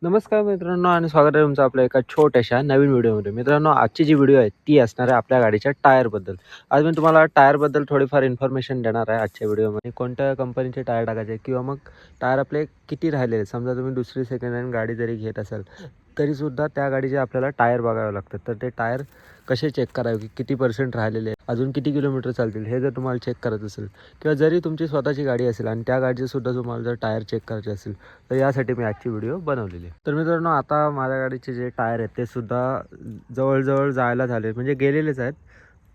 नमस्कार मित्रांनो आणि स्वागत आहे तुमचं आपल्या एका छोट्याशा नवीन व्हिडिओमध्ये. मित्रांनो, आजची जी व्हिडिओ आहे ती असणार आहे आपल्या गाडीच्या टायरबद्दल. आज मी तुम्हाला टायरबद्दल थोडीफार इन्फॉर्मेशन देणार आहे आजच्या व्हिडिओमध्ये. कोणत्या कंपनीचे टायर टाकायचे किंवा मग टायर आपले किती राहिलेले आहेत. समजा तुम्ही दुसरी सेकंड हँड गाडी जरी घेत असाल तरीसुद्धा त्या गाडीचे आपल्याला टायर बघावे लागतात. तर ते टायर कसे चेक करावे की किती % राहिलेले आहे, अजून किती किलोमीटर चालतील हे जर तुम्हाला चेक करायचं असेल किंवा जरी तुमची स्वतःची गाडी असेल आणि त्या गाडीचेसुद्धा तुम्हाला जर टायर चेक करायचे असेल तर यासाठी मी आजची व्हिडिओ बनवलेली आहे. तर मित्रांनो, आता माझ्या गाडीचे जे टायर आहेत ते सुद्धा जवळजवळ जायला झाले, म्हणजे गेलेलेच आहेत.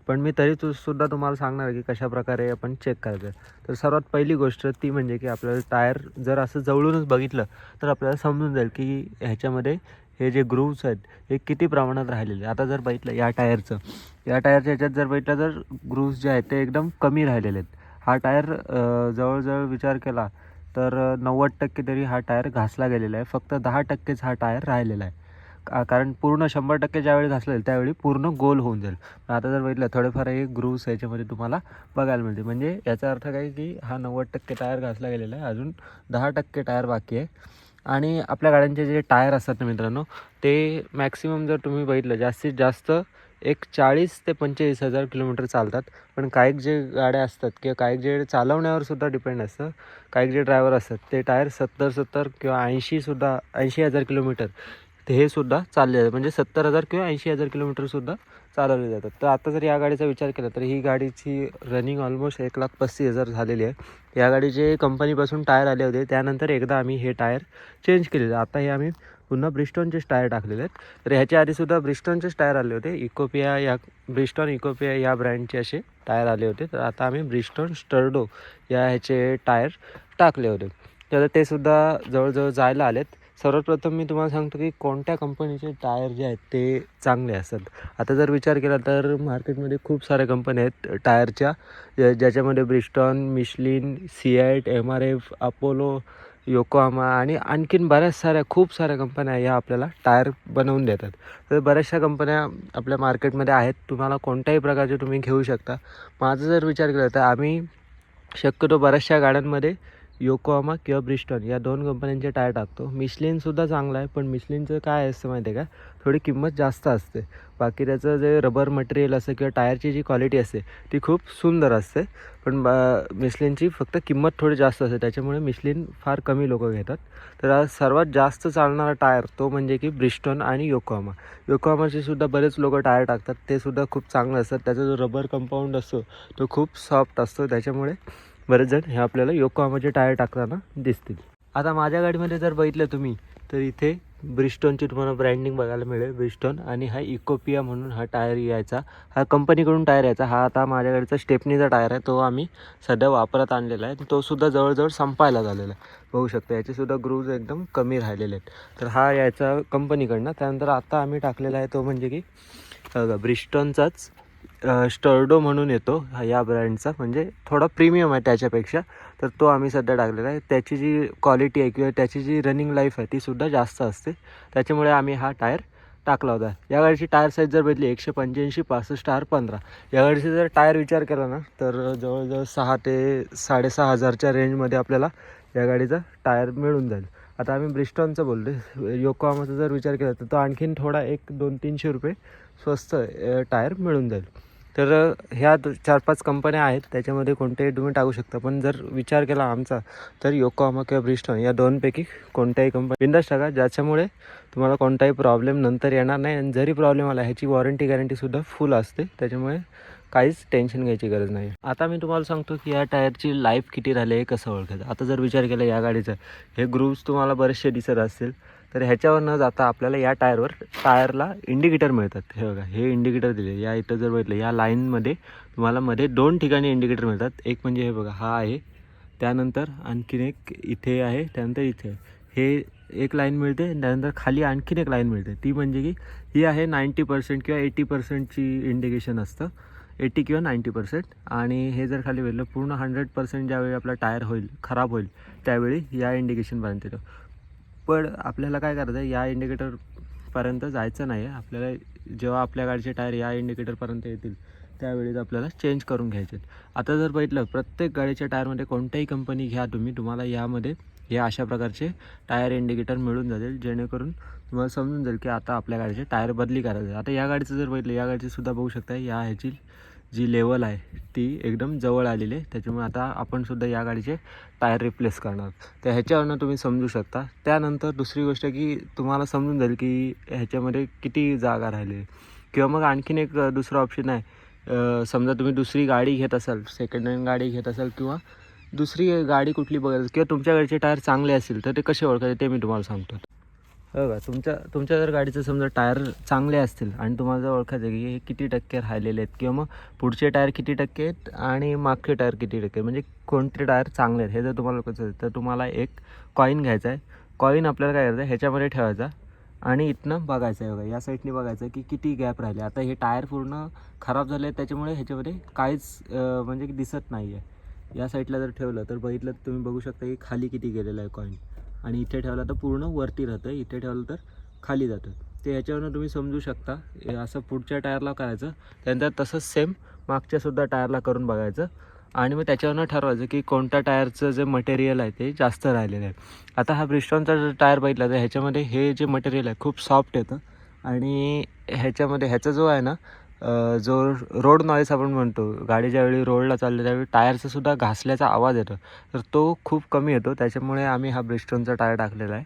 पण मी तरी सुद्धा तुम्हाला सांगणार आहे की कशाप्रकारे आपण चेक करायचं आहे. तर सर्वात पहिली गोष्ट ती म्हणजे की आपल्याला टायर जर असं जवळूनच बघितलं तर आपल्याला समजून जाईल की ह्याच्यामध्ये हे जे ग्रूव्स आहेत हे किती प्रमाणात राहिलेले. आता जर बघितलं या टायरच्या ह्याच्यात जर बघितलं तर ग्रूव्स जे आहेत ते एकदम कमी राहिलेले आहेत. हा टायर जवळजवळ विचार केला तर 90% तरी हा टायर घासला गेलेला आहे. फक्त 10%च हा टायर राहिलेला आहे. कारण पूर्ण 100% ज्यावेळी घासला जाईल त्यावेळी पूर्ण गोल होऊन जाईल. आता जर बघितलं थोडेफार हे ग्रूव्स याच्यामध्ये तुम्हाला बघायला मिळते. म्हणजे याचा अर्थ काय की हा 90% टायर घासला गेलेला आहे, अजून 10% टायर बाकी आहे. आणि आपल्या गाड्यांचे जे टायर असतात ना मित्रांनो, ते मॅक्सिमम जर तुम्ही बघितलं जास्तीत जास्त एक 40 ते 45,000 किलोमीटर चालतात. पण काही जे गाड्या असतात किंवा काही जे चालवण्यावर सुद्धा डिपेंड असतं, काही जे ड्रायव्हर असतात ते टायर 70 किंवा 80,000 किलोमीटर ते हे सुद्धा चालले जातात. म्हणजे 70,000 किंवा 80,000 किलोमीटरसुद्धा चालवले जातात. तर आता जर या गाडीचा विचार केला तर ही गाडीची रनिंग ऑलमोस्ट 1,35,000 झालेली आहे. या गाडीचे कंपनीपासून टायर आले होते, त्यानंतर एकदा आम्ही हे टायर चेंज केलेले. आता हे आम्ही पुन्हा ब्रिस्टॉनचेच टायर टाकलेले आहेत. तर ह्याच्या आधीसुद्धा ब्रिस्टॉनचेच टायर आले होते. ब्रिस्टॉन इकोपिया या ब्रँडचे असे टायर आले होते. तर आता आम्ही ब्रिस्टॉन स्टर्डो या ह्याचे टायर टाकले होते. तर ते सुद्धा जवळजवळ जायला आलेत. सर्वप्रथम मी तुम्हाला सांगतो की कोणत्या कंपनीचे टायर जे आहेत ते चांगले असतात. आता जर विचार केला तर मार्केटमध्ये खूप साऱ्या कंपन्या आहेत टायरच्या, ज्याच्यामध्ये Bridgestone, Michelin, CEAT, MRF, Apollo, Yokohama आणि आणखीन खूप साऱ्या कंपन्या या आपल्याला टायर बनवून देतात. तर बऱ्याचशा कंपन्या आपल्या मार्केटमध्ये आहेत. तुम्हाला कोणत्याही प्रकारचे तुम्ही घेऊ शकता. माझा जर विचार केला तर आम्ही शक्यतो बऱ्याचशा गाड्यांमध्ये योकोहामा किंवा ब्रिस्टॉन या 2 कंपन्यांचे टायर टाकतो. मिशलिनसुद्धा चांगला आहे, पण मिशलिनचं काय असतं माहिती आहे का, थोडी किंमत जास्त असते. बाकी त्याचं जे रबर मटेरियल असतं किंवा टायरची जी क्वालिटी असते ती खूप सुंदर असते. पण मिशलिनची फक्त किंमत थोडी जास्त असते, त्याच्यामुळे मिशलिन फार कमी लोकं घेतात. तर आज सर्वात जास्त चालणारा टायर तो म्हणजे की ब्रिस्टॉन आणि योकोहामाचे सुद्धा बरेच लोकं टायर टाकतात. ते सुद्धा खूप चांगलं असतात. त्याचा जो रबर कंपाऊंड असतो तो खूप सॉफ्ट असतो, त्याच्यामुळे बरेच जण हे आपल्याला योकोहामाचे टायर टाकताना दिसतील. आता माझ्या गाडीमध्ये जर बघितलं तुम्ही तर इथे ब्रिस्टॉनची तुम्हाला ब्रँडिंग बघायला मिळेल. ब्रिस्टॉन आणि हा इकोपिया म्हणून हा टायर यायचा, हा कंपनीकडून टायर यायचा. हा आता माझ्या गाडीचा स्टेपनीचा टायर आहे, तो आम्ही सध्या वापरात आणलेला आहे. तो सुद्धा जवळजवळ संपायला झालेला आहे. बघू शकता याचेसुद्धा ग्रूव्ज एकदम कमी राहिलेले आहेत. तर हा यायचा कंपनीकडनं. त्यानंतर आता आम्ही टाकलेला आहे तो म्हणजे की ब्रिस्टॉनचाच स्टर्डो म्हणून येतो या ब्रँडचा, म्हणजे थोडा प्रीमियम आहे त्याच्यापेक्षा. तर तो आम्ही सध्या टाकलेला आहे. त्याची जी क्वालिटी आहे किंवा त्याची जी रनिंग लाईफ आहे तीसुद्धा जास्त असते, त्याच्यामुळे आम्ही हा टायर टाकला होता. या गाडीची टायर साईज जर बघितली 185, 65, R15. या गाडीचे जर टायर विचार केला ना तर जवळजवळ 6 ते 6,500च्या रेंजमध्ये आपल्याला या गाडीचा टायर मिळून जाईल. आता आम्ही ब्रिस्टॉनचं बोलतो. योकोहामाचा जर विचार केला तर तो आणखीन थोडा 200-300 रुपये स्वस्त टायर मिळून जाईल. तर ह्या 4-5 कंपन्या आहेत, त्याच्यामध्ये कोणत्याही तुम्ही टाकू शकता. पण जर विचार केला आमचा तर योकोहामा किंवा ब्रिस्टॉन या 2पैकी कोणत्याही कंपनी बिनधास्त टाका, ज्याच्यामुळे तुम्हाला कोणताही प्रॉब्लेम नंतर येणार नाही. आणि जरी प्रॉब्लेम आला ह्याची वॉरंटी गॅरंटीसुद्धा फुल असते, त्याच्यामुळे काहीच टेन्शन घ्यायची गरज नाही. आता मी तुम्हाला सांगतो की या टायरची लाईफ किती राहिली आहे, कसं ओळखायचं. आता जर विचार केला या गाडीचा, हे ग्रूव्स तुम्हाला बरेचसे दिसत असतील. तर ह्याच्यावर न जाता आपल्याला या टायरला इंडिकेटर मिळतात. हे बघा, हे इंडिकेटर दिले. या इथं जर बघितलं या लाईनमध्ये तुम्हाला मध्ये 2 ठिकाणी इंडिकेटर मिळतात. एक म्हणजे हे बघा, हा आहे, त्यानंतर आणखीन एक इथे आहे, त्यानंतर इथे हे एक लाईन मिळते. त्यानंतर खाली आणखीन एक लाईन मिळते, ती म्हणजे की ही आहे 90% किंवा 80%ची इंडिकेशन असतं, 80 किंवा 90%. आणि हे जर खाली बघितलं पूर्ण 100% ज्यावेळी आपला टायर खराब होईल त्यावेळी या इंडिकेशनपर्यंत येतो. पण आपल्याला काय करायचं आहे, या इंडिकेटरपर्यंत जायचं नाही आहे. आपल्याला जेव्हा आपल्या गाडीचे टायर या इंडिकेटरपर्यंत येतील त्यावेळीच आपल्याला चेंज करून घ्यायचे आहेत. आता जर बघितलं प्रत्येक गाडीच्या टायरमध्ये कोणत्याही कंपनी घ्या तुम्ही, तुम्हाला यामध्ये हे अशा प्रकारचे टायर इंडिकेटर मिळून जातील, जेणेकरून तुम्हाला समजून जाईल की आता आपल्या गाडीचे टायर बदली करायचे. आता या गाडीचं जर बघितलं, या गाडीचीसुद्धा बघू शकता या ह्याची जी लेवल आहे ती एकदम जवळ आलेली आहे. त्याच्यामुळे आता आपणसुद्धा या गाडीचे टायर रिप्लेस करणार. तर ह्याच्यावरनं तुम्ही समजू शकता. त्यानंतर दुसरी गोष्ट की तुम्हाला समजून जाईल की ह्याच्यामध्ये किती जागा राहिली, किंवा मग आणखीन एक दुसरा ऑप्शन आहे. समजा तुम्ही दुसरी गाडी घेत असाल, सेकंड हँड गाडी घेत असाल, किंवा दुसरी गाडी कुठली बघायला, किंवा तुमच्या गाडीचे टायर चांगले असतील तर ते कसे ओळखायचे ते मी तुम्हाला सांगतो. हो का, तुमच्या जर गाडीचं समजा टायर चांगले असतील आणि तुम्हाला जर ओळखायचं की हे किती टक्के राहिलेले आहेत, किंवा मग पुढचे टायर किती टक्के आहेत आणि मागचे टायर किती टक्के, म्हणजे कोणते टायर चांगले आहेत हे जर तुम्हाला ओळखायचं असेल तर तुम्हाला एक कॉईन घ्यायचा आहे. कॉईन आपल्याला काय करायचं आहे, ह्याच्यामध्ये ठेवायचा आणि इथनं बघायचं आहे. बघा, या साईडने बघायचं की किती गॅप राहिले. आता हे टायर पूर्ण खराब झाले आहेत, त्याच्यामुळे ह्याच्यामध्ये काहीच म्हणजे दिसत नाही आहे. या साईडला जर ठेवलं तर बघितलं तर तुम्ही बघू शकता की खाली किती गेलेलं आहे कॉईन, आणि इथे ठेवला तर पूर्ण वरती राहतं, इथे ठेवलं तर खाली जातं. ते ह्याच्यावरून तुम्ही समजू शकता. असं पुढच्या टायरला करायचं, त्यानंतर तसंच सेम मागच्यासुद्धा टायरला करून बघायचं, आणि मग त्याच्यावरून ठरवायचं की कोणत्या टायरचं जे मटेरियल आहे ते जास्त राहिलेलं आहे. आता हा ब्रिस्टॉनचा जर टायर बघितला तर ह्याच्यामध्ये हे जे मटेरियल आहे खूप सॉफ्ट येतं, आणि ह्याच्यामध्ये ह्याचा जो आहे ना जो रोड नॉईस आपण म्हणतो, गाडी ज्यावेळी रोडला चालली त्यावेळी टायरचा सुद्धा घासल्याचा आवाज येतो, तर तो खूप कमी येतो. त्याच्यामुळे आम्ही हा ब्रिस्टॉनचा टायर टाकलेला आहे.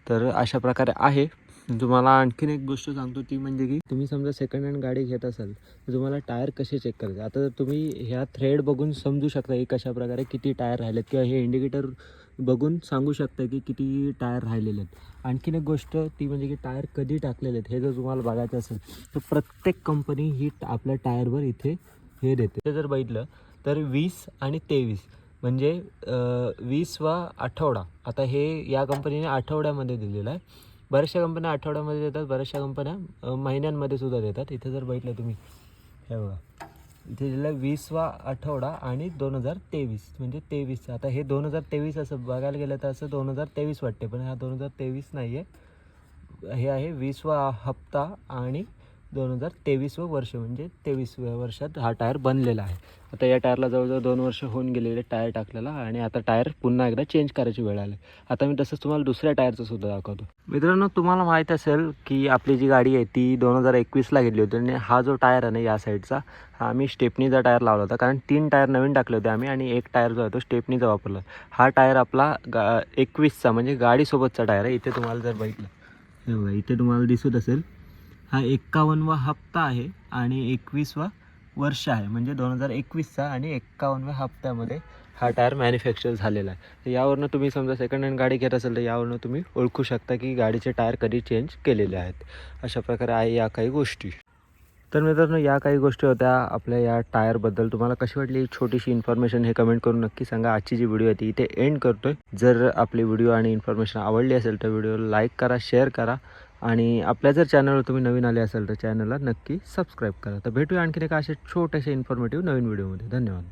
तर अशा प्रकारे आहे. तुम्हाला आणखीन एक गोष्ट सांगतो, ती म्हणजे की तुम्ही समजा सेकंड हँड गाडी घेत असाल तर तुम्हाला टायर कसे चेक करायचे. आता तुम्ही ह्या थ्रेड बघून समजू शकता की कशा प्रकारे किती टायर राहिलेत, किंवा हे इंडिकेटर बघून सांगू शकता की किती टायर राहिलेले आहेत. आणखीन एक गोष्ट ती म्हणजे की टायर कधी टाकलेले आहेत हे जर तुम्हाला बघायचं असेल तर प्रत्येक कंपनी ही आपल्या टायरवर इथे हे देते. ते जर बघितलं तर 20 आणि 23 म्हणजे 20वा आठवडा. आता हे या कंपनीने आठवड्यामध्ये दिलेलं आहे. बऱ्याचशा कंपन्या आठवड्यामध्ये देतात, बऱ्याचशा कंपन्या महिन्यांमध्ये सुद्धा देतात. इथे जर बघितलं तुम्ही, हे बघा इथे दिलं 20वा आठवडा आणि 2023 म्हणजे 23. आता हे 2023 असं बघायला गेलं तर असं 2023 वाटते, पण हा 2023 नाही आहे, हे आहे 20वा हप्ता आणि 2023वं वर्ष, म्हणजे 23व्या वर्षात हा टायर बनलेला आहे. आता या टायरला जवळजवळ 2 वर्ष होऊन गेलेले टायर टाकलेला, आणि आता टायर पुन्हा एकदा चेंज करायची वेळ आली. आता मी तसंच तुम्हाला दुसऱ्या टायरचं सुद्धा दाखवतो. मित्रांनो, तुम्हाला माहीत असेल की आपली जी गाडी आहे ती 2021ला घेतली होती, आणि हा जो टायर आहे ना या साईडचा, हा आम्ही स्टेपनीचा टायर लावला होता, कारण 3 टायर नवीन टाकले होते आम्ही, आणि एक टायर जो आहे तो स्टेपनीचा वापरला. हा टायर आपला 21चा म्हणजे गाडीसोबतचा टायर आहे. इथे तुम्हाला जर बघितलं, हे बघा इथे तुम्हाला दिसत असेल, हा 51वा हप्ता आहे आणि 21वा वर्ष आहे, म्हणजे 2021चा आणि 51व्या हप्त्यामध्ये हा टायर मॅन्युफॅक्चर झालेला आहे. तर यावरनं तुम्ही समजा सेकंड हँड गाडी घेत असेल तर यावरनं तुम्ही ओळखू शकता की गाडीचे टायर कधी चेंज केलेले आहेत. अशा प्रकारे आहे या काही गोष्टी. तर मित्रांनो, या काही गोष्टी होत्या आपल्या या टायरबद्दल. तुम्हाला कशी वाटली छोटीशी इन्फॉर्मेशन हे कमेंट करून नक्की सांगा. आजची जी व्हिडिओ आहे ती इथे एंड करतो आहे. जर आपली व्हिडिओ आणि इन्फॉर्मेशन आवडली असेल तर व्हिडिओला लाईक करा, शेअर करा, आणि आपल्या जर चॅनलवर तुम्ही नवीन आले असाल तर चॅनलला नक्की सबस्क्राईब करा. तर भेटूया आणखीन एका अशा छोट्याशा इन्फॉर्मेटिव्ह नवीन व्हिडिओमध्ये. धन्यवाद.